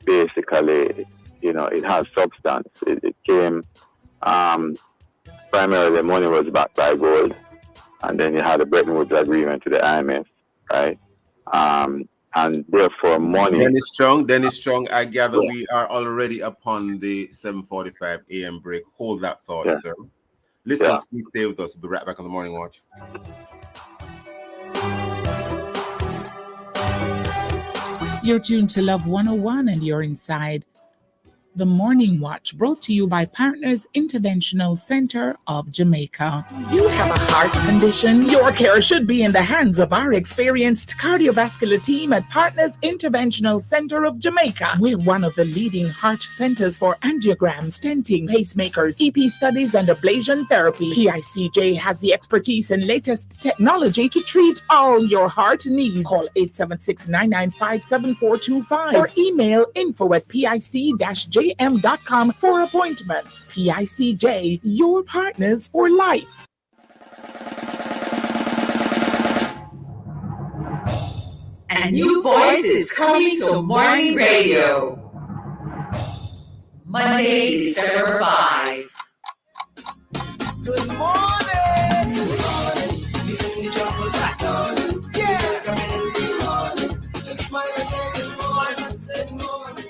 basically, it has substance. It came, primarily money was backed by gold, and then you had the Bretton Woods Agreement to the IMF, right? And therefore money. Dennis Strong, I gather we are already upon the 7:45 a.m. break. Hold that thought, sir. Listeners, please stay with us. We'll be right back on the Morning Watch. You're tuned to Love 101 and you're inside the Morning Watch, brought to you by Partners Interventional Center of Jamaica. You have a heart condition? Your care should be in the hands of our experienced cardiovascular team at Partners Interventional Center of Jamaica. We're one of the leading heart centers for angiogram, stenting, pacemakers, EP studies, and ablation therapy. PICJ has the expertise and latest technology to treat all your heart needs. Call 876-995-7425 or email info@pic-j m.com for appointments. PICJ, your partners for life. A new voice is coming to Morning Radio. Monday, December 5. Good morning. Good morning. Even the troubles at all. Yeah. Come in the morning. Just smile and say good morning. Good morning.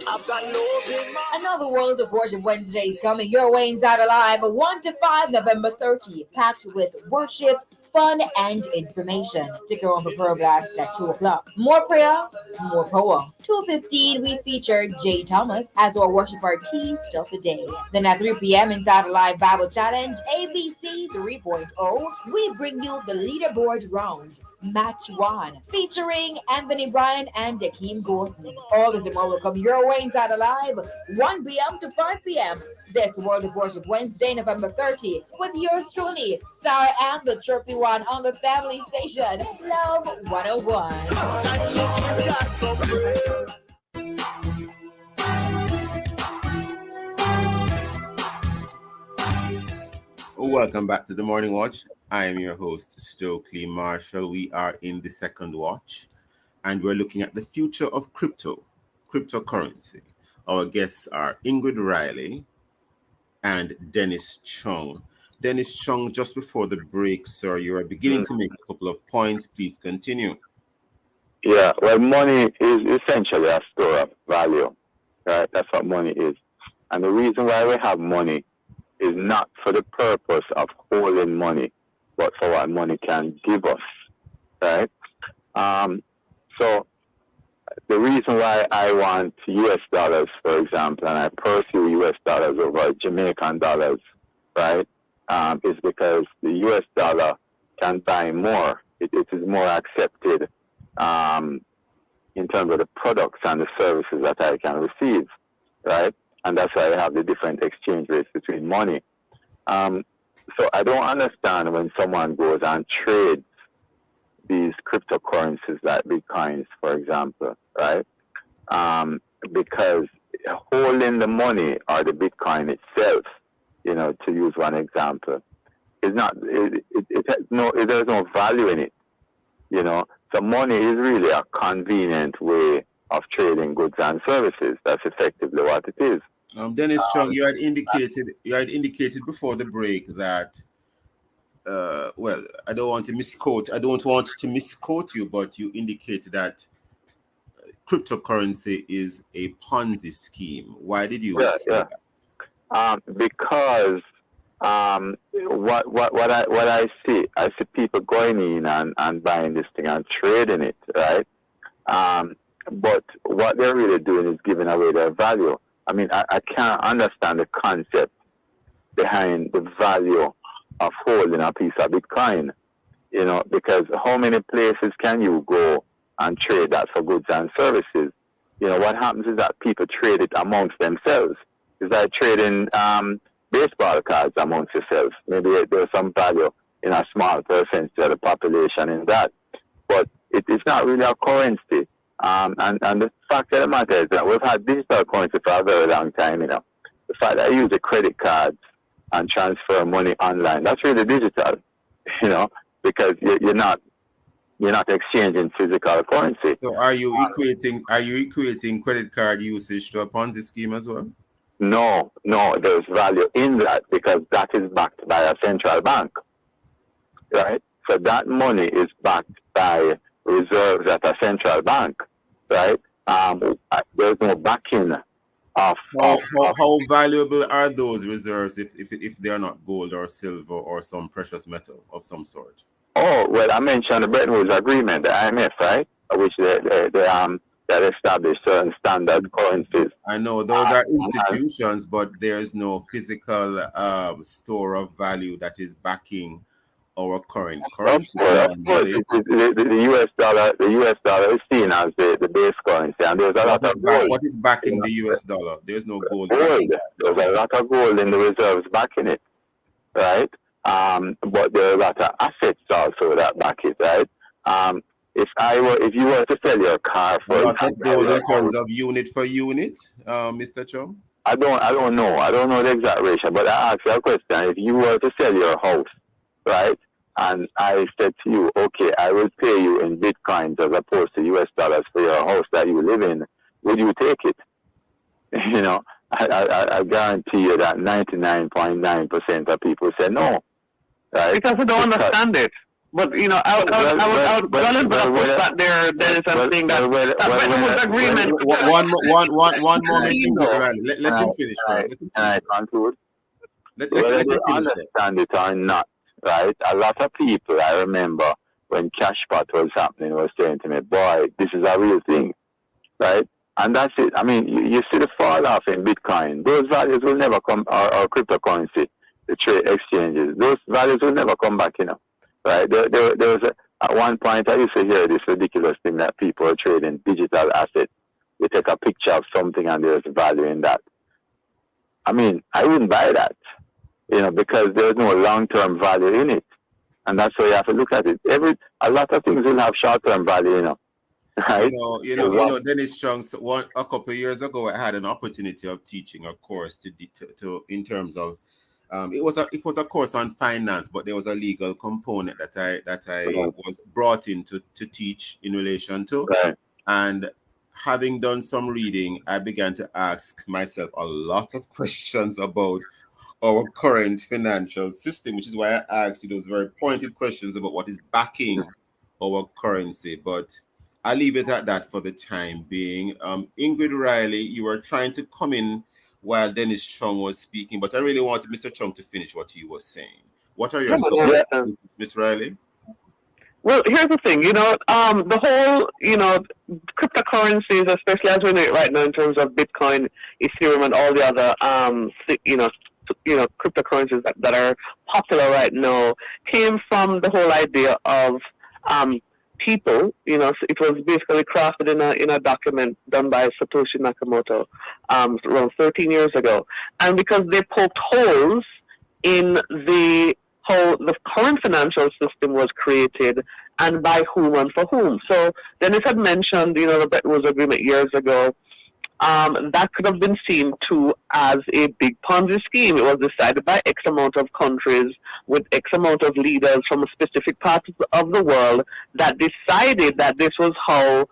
I've got love in my... Another World of Worship Wednesday is coming your way inside Alive, 1 to 5, November 30th, packed with worship, fun, and information. Stick around for prayer blast at 2 o'clock. More prayer, more power. 2:15, we featured Jay Thomas as our worship artist of the day. Then at 3 p.m. inside Alive Bible Challenge, ABC 3.0, we bring you the leaderboard round. Match 1, featuring Anthony Bryan and Akeem Gordon. All this and more will come your way inside Alive, 1 p.m. to 5 p.m. This World of Worship Wednesday, November 30, with yours truly, Sarah and the Chirpy One on the family station, Love 101. Welcome back to the Morning Watch. I am your host, Stokeley Marshall. We are in the second watch, and we're looking at the future of cryptocurrency. Our guests are Ingrid Riley and Dennis Chung. Dennis Chung, just before the break, sir, you are beginning to make a couple of points. Please continue. Yeah, well, money is essentially a store of value, right? That's what money is. And the reason why we have money is not for the purpose of holding money, but for what money can give us, right? So the reason why I want US dollars, for example, and I pursue US dollars over Jamaican dollars, right, is because the US dollar can buy more. It is more accepted in terms of the products and the services that I can receive, right? And that's why I have the different exchange rates between money. So I don't understand when someone goes and trades these cryptocurrencies like Bitcoins, for example, right? Because holding the money or the Bitcoin itself, to use one example, is not, there's no value in it, So money is really a convenient way of trading goods and services. That's effectively what it is. Dennis Chung, you had indicated before the break that, well, I don't want to misquote you, but you indicated that cryptocurrency is a Ponzi scheme. Why did you say that? Because what I see people going in and buying this thing and trading it, right? But what they're really doing is giving away their value. I mean, I can't understand the concept behind the value of holding a piece of Bitcoin, because how many places can you go and trade that for goods and services? What happens is that people trade it amongst themselves. It's like trading baseball cards amongst yourselves. Maybe there's some value in a small percentage of the population in that. But it is not really a currency. And the fact of the matter is that we've had digital currency for a very long time, you know. The fact that I use a credit card and transfer money online, that's really digital, you know, because you're not exchanging physical currency. So are you equating credit card usage to a Ponzi scheme as well? No, there's value in that because that is backed by a central bank, right? So that money is backed by reserves at a central bank, right? There's no backing of how valuable are those reserves if they are not gold or silver or some precious metal of some sort? Oh, well, I mentioned the Bretton Woods Agreement, the IMF, right? Which that established certain standard currencies. I know those are institutions, but there's no physical store of value that is backing our current currency. Of course, the US dollar. The US dollar is seen as the base currency, and there's a lot of gold. What is backing the US dollar? There's no gold. There's a lot of gold in the reserves backing it, right? But there are a lot of assets also that back it, right? If you were to sell your car for gold in terms of unit for unit, Mr. Chum? I don't know the exact ratio, but I ask you a question. If you were to sell your house, right, and I said to you, okay, I will pay you in bitcoins as opposed to US dollars for your house that you live in, would you take it? You know, I guarantee you that 99.9% of people say no. Right? Because they don't understand it. But, you know, I would put that there, Dennis, and saying that Bretton Woods Agreement. One moment, let him finish, right? Let him understand it or not, right? A lot of people, I remember when Cashpot was happening, was saying to me, boy, this is a real thing, right? And that's it. I mean, you see the fall off in Bitcoin. Those values will never come, or cryptocurrency, the trade exchanges, those values will never come back, you know. Right? There was at one point I used to hear this ridiculous thing that people are trading digital assets. You take a picture of something and there's value in that. I mean, I wouldn't buy that, you know, because there's no long-term value in it. And that's why you have to look at it. A lot of things will have short-term value, you know. Right? You know, Dennis Strong, a couple of years ago, I had an opportunity of teaching a course to in terms of it was a course on finance, but there was a legal component that I was brought in to teach in relation to. Right. And having done some reading, I began to ask myself a lot of questions about our current financial system, which is why I asked you those very pointed questions about what is backing our currency. But I'll leave it at that for the time being. Ingrid Riley, you were trying to come in while Dennis Chung was speaking, but I really wanted Mr. Chung to finish what he was saying. What are your thoughts, Ms. Riley? Well, here's the thing, you know, the whole, you know, cryptocurrencies, especially as we know it right now in terms of Bitcoin, Ethereum, and all the other, you know, cryptocurrencies that are popular right now, came from the whole idea of people. You know, it was basically crafted in a document done by Satoshi Nakamoto around 13 years ago, and because they poked holes in how the current financial system was created and by whom and for whom. So Dennis had mentioned, you know, the Bretton Woods Agreement years ago. That could have been seen too as a big Ponzi scheme. It was decided by X amount of countries with X amount of leaders from a specific part of the world that decided that this was how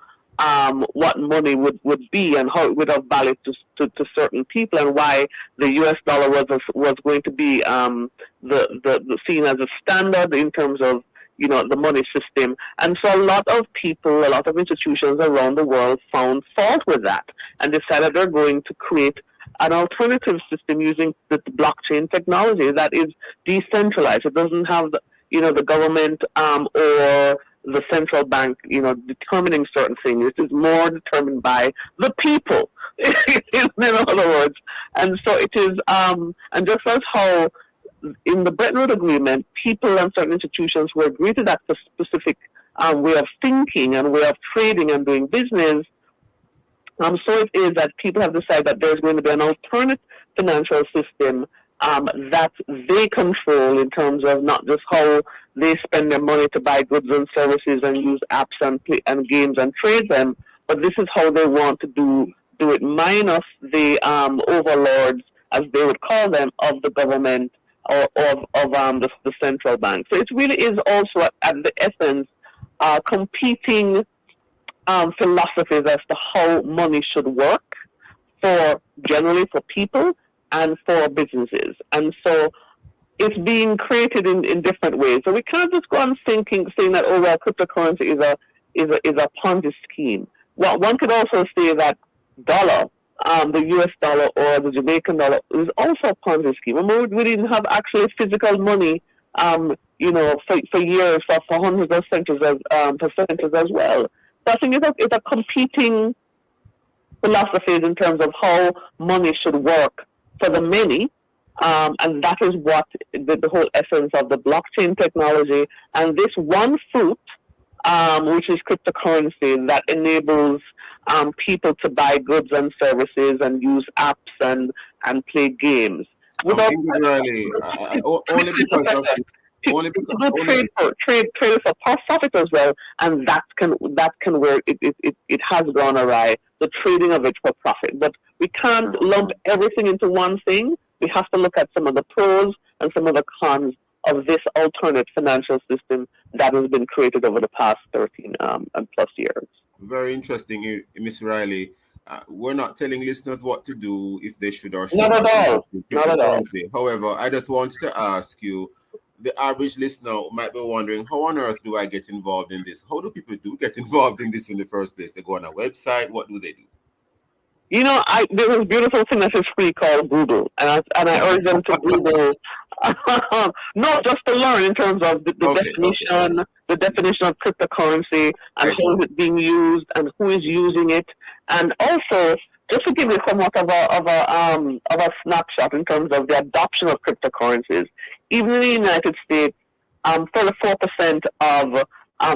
what money would be and how it would have value to certain people, and why the US dollar was going to be the seen as a standard in terms of, you know, the money system. And so a lot of people, a lot of institutions around the world found fault with that and decided they're going to create an alternative system using the blockchain technology that is decentralized. It doesn't have the government or the central bank, you know, determining certain things. It is more determined by the people, in other words. And so it is, and just as how in the Bretton Woods Agreement, people and certain institutions who agree to that specific way of thinking and way of trading and doing business, so it is that people have decided that there's going to be an alternate financial system that they control in terms of not just how they spend their money to buy goods and services and use apps and games and trade them, but this is how they want to do it, minus the overlords, as they would call them, of the government or of the central bank. So it really is also at the essence competing philosophies as to how money should work generally for people and for businesses. And so it's being created in different ways. So we can't just go on saying that, oh well, cryptocurrency is a Ponzi scheme. Well, one could also say that dollar, the US dollar or the Jamaican dollar, is also a Ponzi scheme. And we didn't have actually physical money, for years, for hundreds of centuries as well. So I think it's a competing philosophies in terms of how money should work for the many, and that is what the whole essence of the blockchain technology and this one fruit, which is cryptocurrency, that enables people to buy goods and services and use apps and play games. Only because trade for profit as well, and that can where it has gone awry. The trading of it for profit, but we can't lump everything into one thing. We have to look at some of the pros and some of the cons of this alternate financial system that has been created over the past 13 and plus years. Very interesting, Ms. Riley. We're not telling listeners what to do, if they should or should not at all. Not at all. However, I just wanted to ask you, the average listener might be wondering, how on earth do I get involved in this? How do people get involved in this in the first place? They go on a website. What do they do? There's a beautiful thing that is free called Google, and I urge them to Google, not just to learn in terms of the definition of cryptocurrency and how it's being used and who is using it, and also just to give you somewhat of a snapshot in terms of the adoption of cryptocurrencies. Even in the United States, 34% of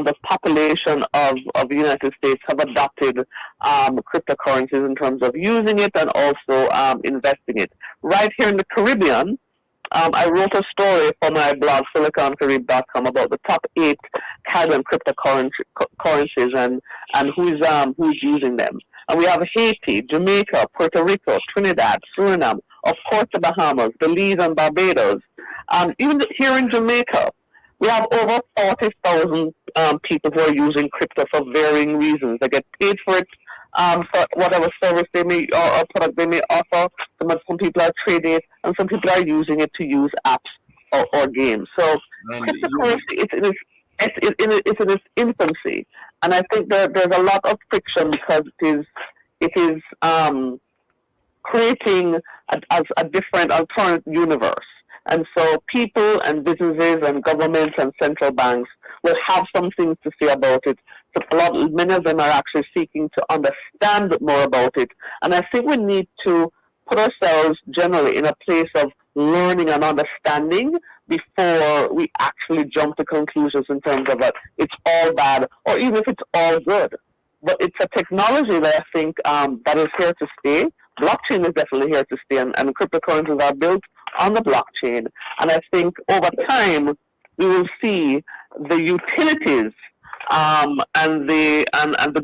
the population of the United States have adopted cryptocurrencies in terms of using it and also investing it. Right here in the Caribbean, I wrote a story for my blog, SiliconCarib.com, about the top 8 Caribbean cryptocurrencies and who's using them. And we have Haiti, Jamaica, Puerto Rico, Trinidad, Suriname, of course the Bahamas, Belize, and Barbados. Even here in Jamaica, we have over 40,000 people who are using crypto for varying reasons. They get paid for it for whatever service they may or product they may offer. Some people are trading it, and some people are using it to use apps or games. So cryptocurrency, it's in its infancy, and I think there's a lot of friction because it is creating a different alternate universe. And so people and businesses and governments and central banks will have something to say about it. So many of them are actually seeking to understand more about it. And I think we need to put ourselves generally in a place of learning and understanding before we actually jump to conclusions in terms of that it's all bad or even if it's all good. But it's a technology that I think that is here to stay. Blockchain is definitely here to stay, and cryptocurrencies are built on the blockchain. And I think over time we will see the utilities and the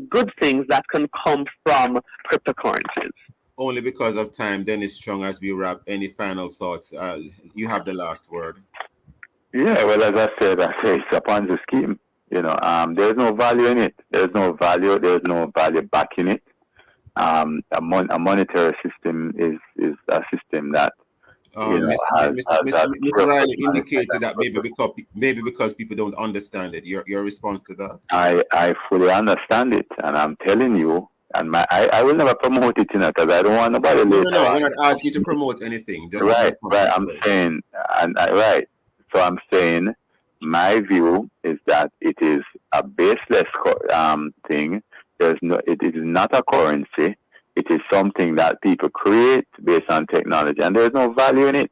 good things that can come from cryptocurrencies. Only because of time, Dennis Strong, as we wrap, any final thoughts? You have the last word. Yeah, well, as I said, it's a Ponzi scheme. There's no value in it. There's no value backing it. A monetary system is a system that Miss Riley indicated that maybe because people don't understand it. Your response to that? I fully understand it, and I'm telling you, and I will never promote it, because I don't want nobody later. No, we're not asking you to promote anything. Just right. I'm saying, right. So I'm saying, my view is that it is a baseless thing. It is not a currency. It is something that people create based on technology, and there's no value in it.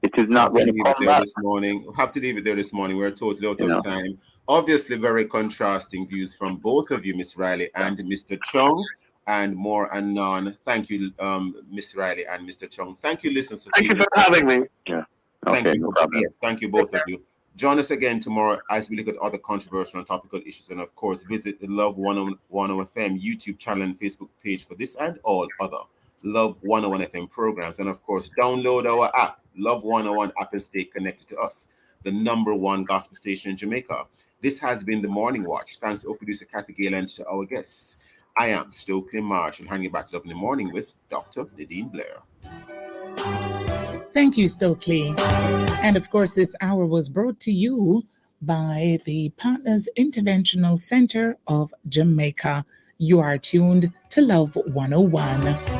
It is not going to come back. We'll have to leave it there this morning. We're totally out of time. Obviously, very contrasting views from both of you, Miss Riley and Mr. Chung. and more anon. Thank you, Mr. Riley and Mr. Chung. Thank you, listeners. Thank you for having me. Yeah. Thank Okay, you. no problem. Yes, thank you, both of you. Join us again tomorrow as we look at other controversial and topical issues. And of course, visit the Love 101 FM YouTube channel and Facebook page for this and all other Love 101 FM programs. And of course, download our app, Love 101 app, and stay connected to us, the #1 gospel station in Jamaica. This has been the Morning Watch. Thanks to our producer Kathy Gale and to our guests. I am Stokeley Marshall, hanging back up in the morning with Dr. Nadine Blair. Thank you, Stokeley. And of course, this hour was brought to you by the Partners Interventional Center of Jamaica. You are tuned to Love 101.